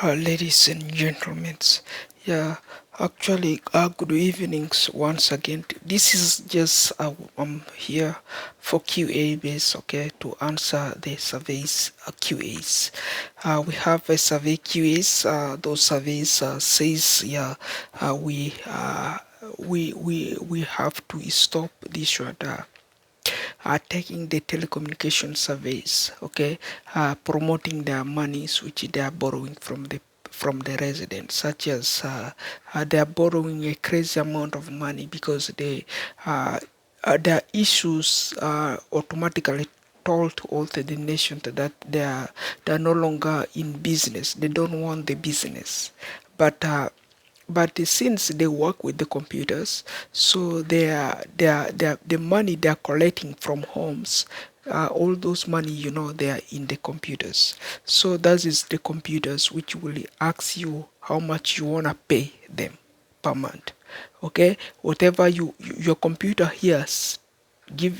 Ladies and gentlemen, yeah, actually, good evenings once again. This is just I'm here for QA base, okay, to answer the surveys QAs. We have a survey QAs. Those surveys says we have to stop this are taking the telecommunication surveys, okay, promoting their monies which they are borrowing from the residents, such as they are borrowing a crazy amount of money because their issues automatically told all the nation that they are no longer in business. They don't want the business, but since they work with the computers, so the money they are collecting from homes, all those money, they are in the computers. So that is the computers which will ask you how much you wanna pay them per month. Okay, whatever your computer hears, give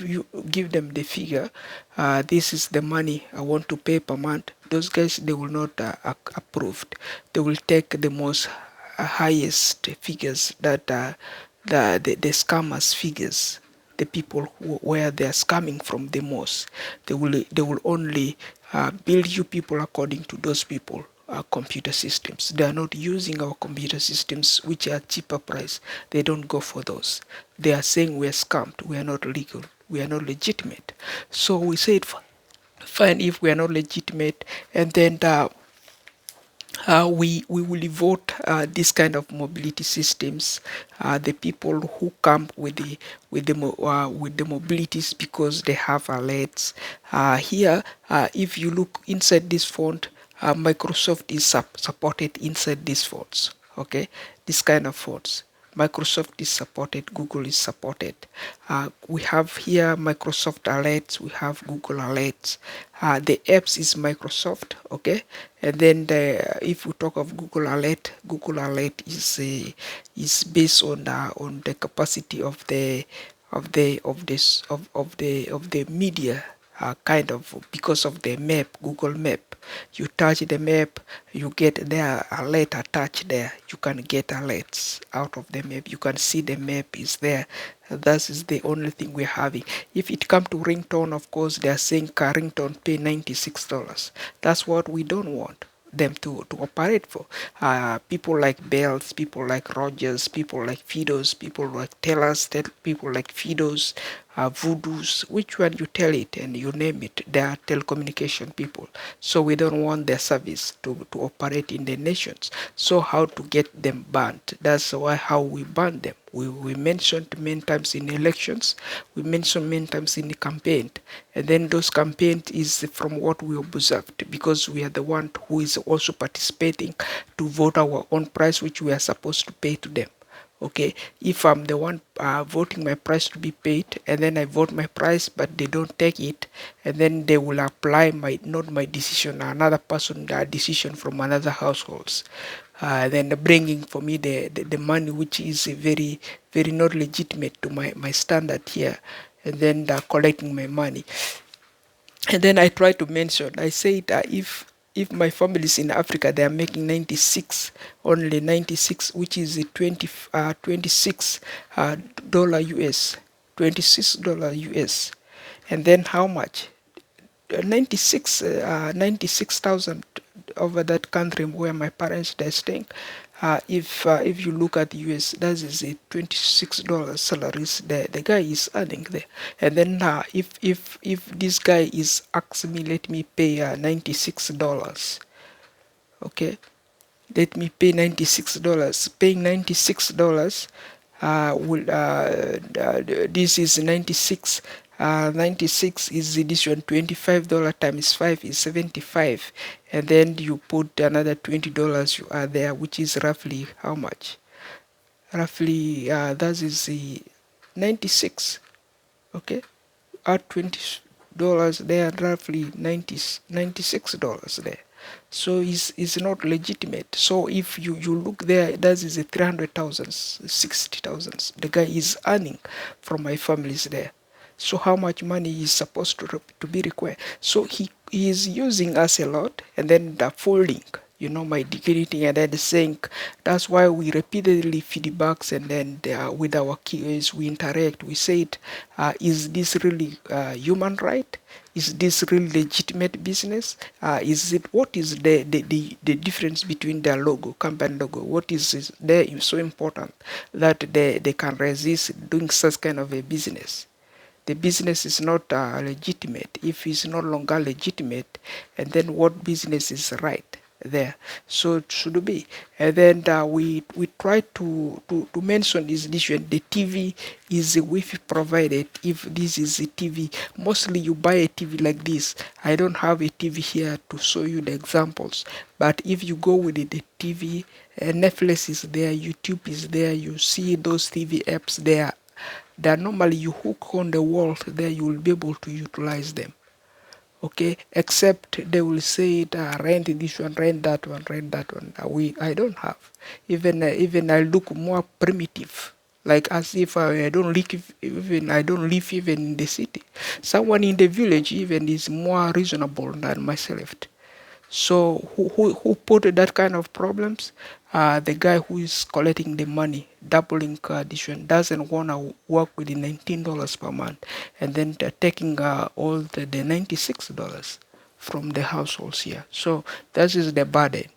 them the figure. This is the money I want to pay per month. Those guys, they will not approve. They will take the most highest figures that the scammers figures, the people where they are scamming from the most. They will only bill you people according to those people computer systems. They are not using our computer systems which are cheaper price. They don't go for those. They are saying we are scammed, we are not legal, we are not legitimate. So we said fine, if we are not legitimate, and then we will vote this kind of mobility systems, the people who come with the mobilities because they have alerts. Here, if you look inside this font, Microsoft is supported inside these fonts. Okay, this kind of fonts. Microsoft is supported, Google is supported. We have here Microsoft alerts, we have Google alerts. The apps is Microsoft, okay. And then if we talk of Google Alert is based on the capacity of the media, kind of because of the map, Google Map. You touch the map, you get there alert attached there. You can get alerts out of the map. You can see the map is there. That is the only thing we're having. If it comes to ringtone, of course, they are saying car ringtone pay $96. That's what we don't want them to operate for. People like Bells, people like Rogers, people like Fidos, people like Tellers, people like Fidos, Voodoos, which one you tell it and you name it, they are telecommunication people. So we don't want their service to operate in the nations. So how to get them banned? That's why how we ban them. We mentioned many times in elections, we mentioned many times in the campaign, and then those campaigns is from what we observed, because we are the one who is also participating to vote our own price which we are supposed to pay to them. Okay, if I'm the one voting my price to be paid, and then I vote my price but they don't take it, and then they will apply my not my decision, another person decision from another households, then bringing for me the money which is very very not legitimate to my standard here, and then collecting my money. And then I try to mention, I say that if my family is in Africa, they are making 96, only 96, which is a 26 dollar US, $26 US. And then how much? 96,000 over that country where my parents are staying. If you look at the US, that is a $26 salaries the guy is earning there. And then if this guy is asking me, let me pay $96, okay, let me pay $96. Paying $96 will this is 96. 96 is this one, $25 times 5 is 75, and then you put another $20 you are there, which is roughly how much? Roughly that is the 96. Okay, add $20 there, roughly $96 there. So it's not legitimate. So if you look there, that is a 300,000, 60,000 the guy is earning from my families there. So how much money is supposed to be required? So he is using us a lot, and then the folding, my dignity, and then saying that's why we repeatedly feedbacks, and then with our kids we interact. We say, is this really human right? Is this really legitimate business? Is it what is the difference between their logo, company logo? What is there is so important that they can resist doing such kind of a business? The business is not legitimate. If it's no longer legitimate, and then what business is right there? So it should be. And then we try to mention this issue. The TV is Wi-Fi provided. If this is a TV, mostly you buy a TV like this. I don't have a TV here to show you the examples, but if you go with the TV, Netflix is there, YouTube is there. You see those TV apps there that normally you hook on the wall there, you will be able to utilize them. Okay, except they will say it, rent this one, rent that one, rent that one. I don't have. Even I look more primitive, like as if I don't live even in the city. Someone in the village even is more reasonable than myself. So who put that kind of problems? The guy who is collecting the money, doubling addition, doesn't want to work with the $19 per month, and then they're taking all the $96 from the households here. So that is the burden.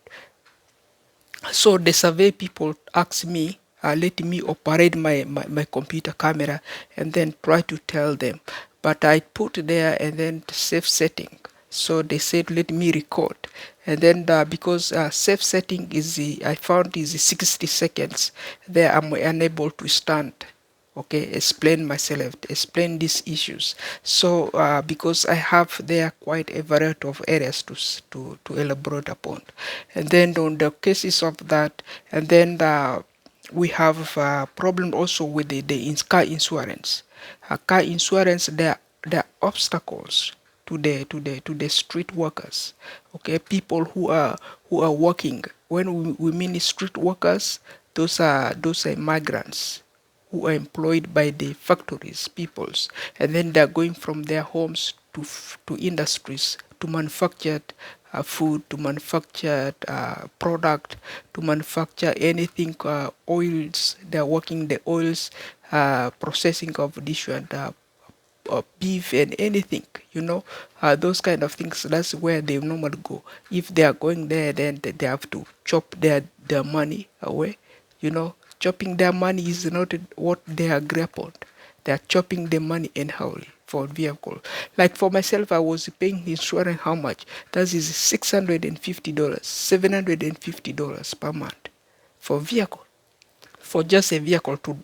So the survey people ask me, let me operate my computer camera and then try to tell them. But I put there and then safe setting. So they said, let me record. And then because safe setting I found is 60 seconds, there I'm unable to stand. Okay, explain myself, explain these issues. So because I have there quite a variety of areas to elaborate upon. And then on the cases of that, and then we have a problem also with the car insurance. Car insurance, there are obstacles to the street workers. Okay, people who are working. When we mean street workers, those are migrants who are employed by the factories, peoples, and then they're going from their homes to industries to manufacture food, to manufacture product, to manufacture anything, oils. They're working the oils, processing of different beef and anything, those kind of things. That's where they normally go. If they are going there, then they have to chop their money away. Chopping their money is not what they agree upon. They are chopping the money anyhow for vehicle. Like for myself, I was paying insurance how much? That is $650, $750 per month for vehicle, for just a vehicle to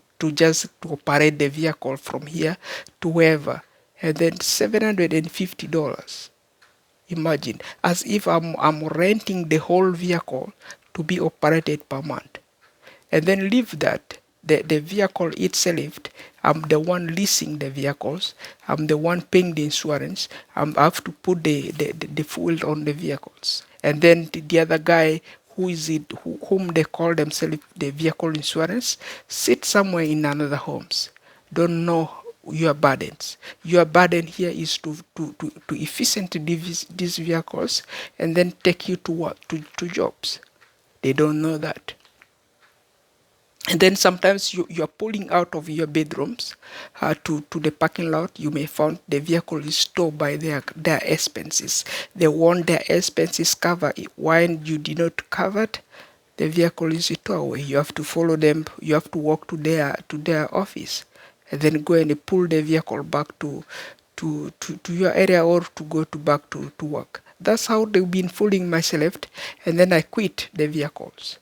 operate the vehicle from here to wherever, and then $750. Imagine, as if I'm renting the whole vehicle to be operated per month, and then leave that. The vehicle itself, I'm the one leasing the vehicles, I'm the one paying the insurance, I have to put the fuel on the vehicles. And then the other guy, who is it, whom they call themselves the vehicle insurance, sit somewhere in another homes, don't know your burdens. Your burden here is to efficiently these vehicles and then take you to what? To jobs. They don't know that. And then sometimes you are pulling out of your bedrooms to the parking lot. You may find the vehicle is stored by their expenses. They want their expenses covered. When you did not cover it, the vehicle is towed away. You have to follow them. You have to walk to their office, and then go and pull the vehicle back to your area, or to go back to work. That's how they've been fooling myself, and then I quit the vehicles.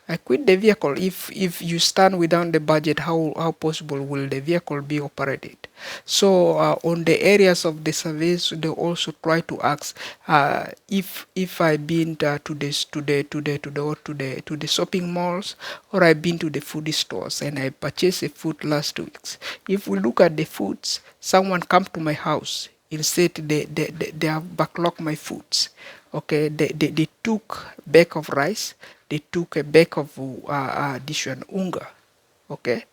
I quit the vehicle. If you stand without the budget, how possible will the vehicle be operated? So on the areas of the surveys, they also try to ask if I've been to the shopping malls, or I've been to the food stores and I purchased a food last weeks. If we look at the foods, someone come to my house. Instead, they have backlogged my foods. Okay, they took bag of rice, they took a bag of this one, unga, okay,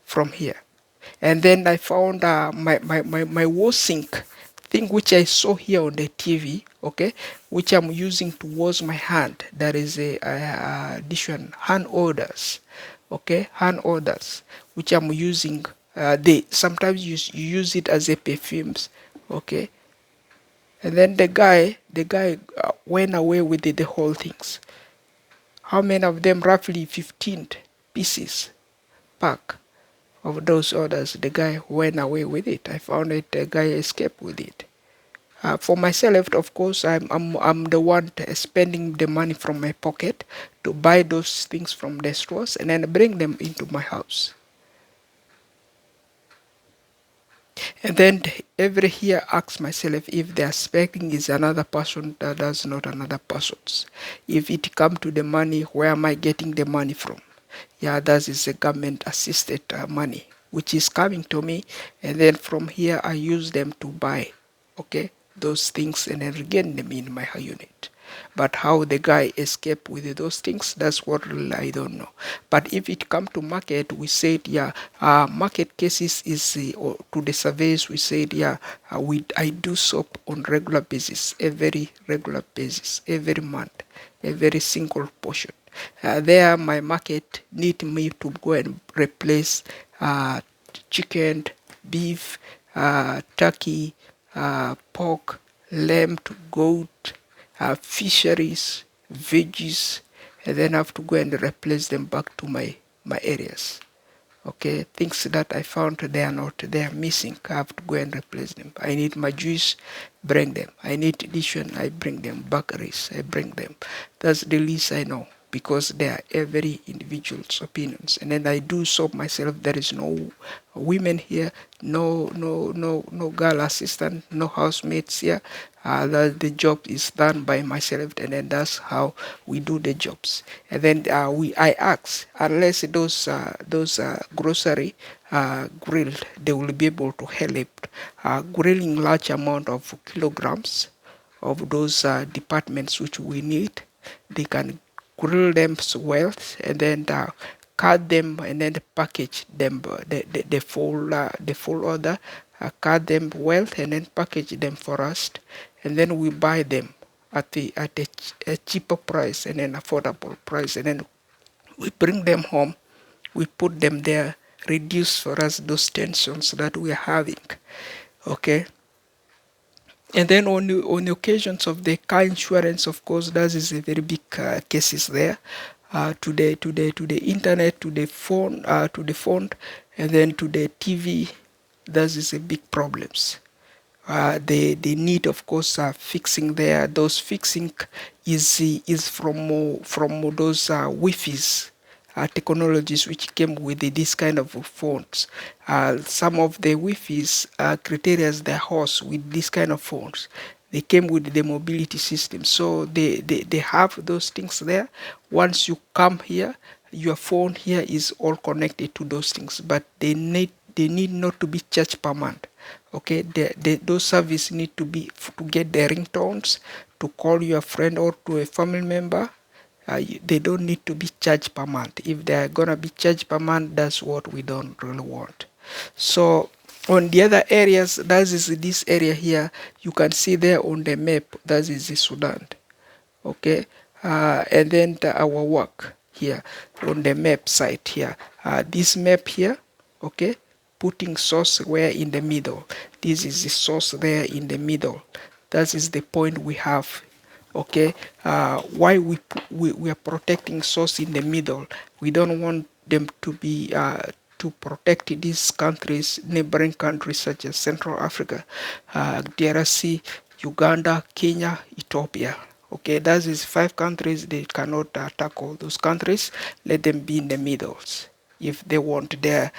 from here. And then I found my wash sink. thing which I saw here on the TV, okay, which I'm using to wash my hand. There is a addition hand orders, okay, hand orders, which I'm using. They sometimes you use it as a perfumes, okay. And then the guy went away with the whole things. How many of them? Roughly 15 pieces pack of those orders. The guy went away with it. I found it. The guy escaped with it. For myself, of course, I'm the one spending the money from my pocket to buy those things from the stores and then bring them into my house. And then every year ask myself if the expecting is another person that does not another person's. If it come to the money, where am I getting the money from? Yeah, that is the government assisted money which is coming to me, and then from here I use them to buy, okay, those things and then regain them in my unit. But how the guy escaped with those things, that's what really I don't know. But if it come to market, we said, yeah, market cases is or to the surveys, we said, yeah, I do soap on regular basis, a very regular basis, every month, a very single portion. There, my market need me to go and replace chicken, beef, turkey, pork, lamb, goat, fisheries, veggies, and then I have to go and replace them back to my areas. Okay, things that I found they are not, they are missing. I have to go and replace them. I need my juice, bring them. I need addition, I bring them. Bakeries, I bring them. That's the least I know, because they are every individual's opinions. And then I do so myself. There is no women here, no girl assistant, no housemates here. The job is done by myself, and then that's how we do the jobs. And then I ask, unless those grocery grilled, they will be able to help grilling large amount of kilograms of those departments which we need. They can grill them well, and then cut them and then package them, the full order, cut them well and then package them for us, and then we buy them at a cheaper price and an affordable price, and then we bring them home, we put them there, reduce for us those tensions that we are having, okay. And then on the occasions of the car insurance, of course, that is a very big cases there. To the internet, to the phone, and then to the TV, that is a big problems. The need, of course, fixing there. Those fixing is from those Wi-Fi's technologies which came with this kind of phones. Some of the Wi-Fi's criteria they host with this kind of phones. They came with the mobility system, so they have those things there. Once you come here, your phone here is all connected to those things, but they need not to be charged per month. Okay, those services need to be to get the ringtones, to call your friend or to a family member. They don't need to be charged per month. If they are gonna be charged per month, that's what we don't really want. So on the other areas, that is this area here, you can see there on the map, that is the Sudan. Okay, and then our work here on the map site here, this map here, okay, putting source where in the middle, this is the source there in the middle, that is the point we have. Okay, why we are protecting source in the middle, we don't want them to be to protect these countries, neighboring countries such as Central Africa, DRC, Uganda, Kenya, Ethiopia. Okay, that is 5 countries. They cannot tackle those countries. Let them be in the middles. If they want their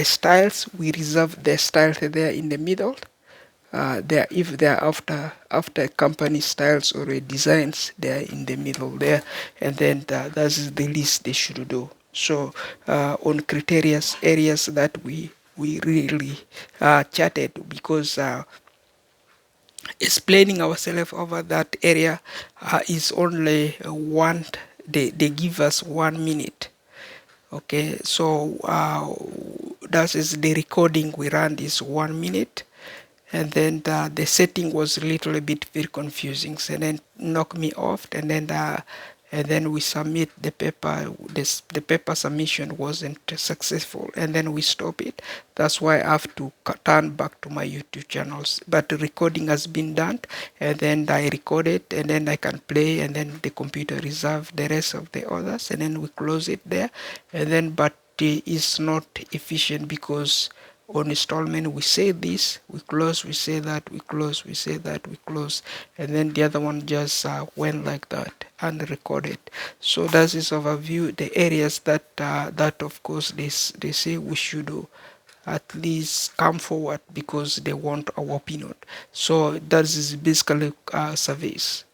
styles, we reserve their styles there in the middle. If they're after company styles or designs, they're in the middle there, and then that's the least they should do. So on criteria areas that we really chatted, because explaining ourselves over that area is only one. They give us 1 minute. Okay, so that is the recording we run is 1 minute, and then the setting was a little bit very confusing, so then knock me off, and then we submit the paper. The paper submission wasn't successful, and then we stop it. That's why I have to turn back to my YouTube channels. But the recording has been done, and then I record it, and then I can play, and then the computer reserve the rest of the others, and then we close it there, and then but it's not efficient because on installment we say this, we close, we say that, we close, we say that, we close, and then the other one just went like that unrecorded. So that is overview the areas that that of course they say we should at least come forward because they want our opinion. So that is basically surveys.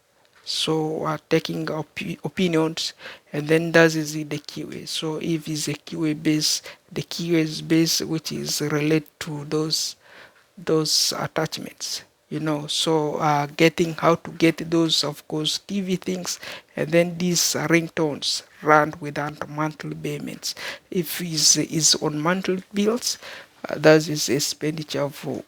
So taking opinions, and then that is the QA. So if it's a QA base, the QA is base which is related to those attachments, so getting how to get those, of course, TV things, and then these ringtones run without monthly payments. If is on monthly bills, that is expenditure for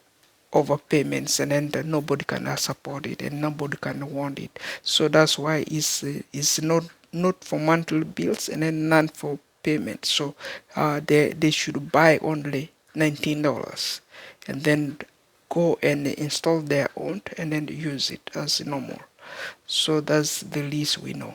overpayments, and then nobody can support it and nobody can want it. So that's why it's not for monthly bills and then none for payment. So they should buy only $19 and then go and install their own and then use it as normal. So that's the least we know.